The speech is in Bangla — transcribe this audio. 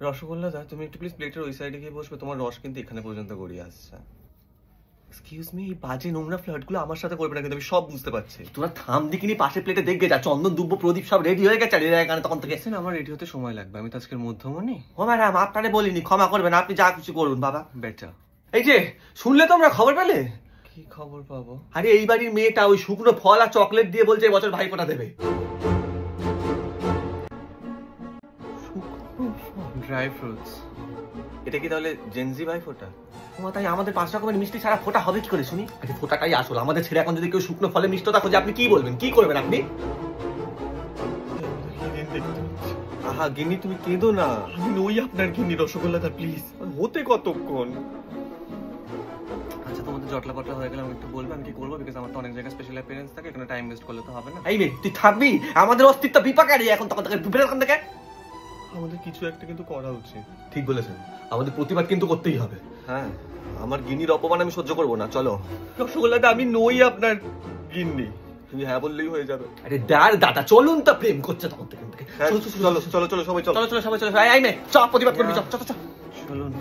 রসগোল্লা দা, তুমি একটু প্লিজ প্লেটের ওই সাইডে গিয়ে বসবে, তোমার রস কিন্তু এখানে পর্যন্ত গড়িয়ে আসছে। এক্সকিউজ মি, এই বাজে নোংরা ফ্লার্টগুলো আমার সাথে করবে না কিন্তু, আমি সব বুঝতে পারছি। তোরা থাম দেখিনি, পাশে প্লেটে দেখবে যা চন্দন দুব্ব প্রদীপ সব রেডি হয়ে গেছে এখানে তখন থেকে। আমার রেডি হতে সময় লাগবে, আমি তো আজকের মধ্যমণি। ও ম্যাডাম, আপনারে বলিনি, ক্ষমা করবেন, আপনি যা কিছু করুন বাবা। বেটা, এই যে শুনলে তোমরা খবর পেলে? কি খবর পাবো? আরে এই বাড়ির মেয়েটা ওই শুকনো ফল আর চকলেট দিয়ে বলছে এবছর ভাইফোঁটা দেবে। ড্রাই ফ্রুটস, এটা কি তাহলে জেনজি ভাইফোঁটা? তাই আমাদের 5 রকমের মিষ্টি ছাড়া ফোঁটা হবে কি করে শুনি? আরে ফোঁটাটাই আসল আমাদের ছেড়ে এখন যদি কেউ শুকনো ফলে মিষ্টতা খোঁজে আপনি কি বলবেন, কি করবেন আপনি? আহা গিন্নি, তুমি কেঁদো না, আমি নই আপনার গিন্নি। রসগোল্লা দা প্লিজ, হতে কতক্ষণ? আচ্ছা, তোমাদের জটলা পটলা হয়ে গেলে আমি একটু বলবো আমি কি করবো, বিকজ আমার তো অনেক জায়গায় স্পেশাল অ্যাপিয়ারেন্স থাকে, এখানে টাইম ওয়েস্ট করলে তো হবে না। এই মেয়ে তুই থাকবি, আমাদের অস্তিত্ব বিপাকারী এখন, তখন থেকে বিপরীত ওখান থেকে। আমাদের কিছু একটা কিন্তু করা উচিত। ঠিক বলেছেন, আমাদের প্রতিবাদ কিন্তু করতেই হবে। হ্যাঁ, আমার গিন্নির অপমান আমি সহ্য করবো না। চলো রসগোল্লাটা, আমি নই আপনার গিন্নি, তুমি হ্যাঁ বললেই হয়ে যাবে। আরে দাদা চলুন তো, প্রেম করছে তখন থেকে। চলো চলো চলো চলো, সবাই চলো চলো চলো সবাই চলো, এই মেয়ে চ প্রতিবাদ করবি, চ চ চ। চলুন।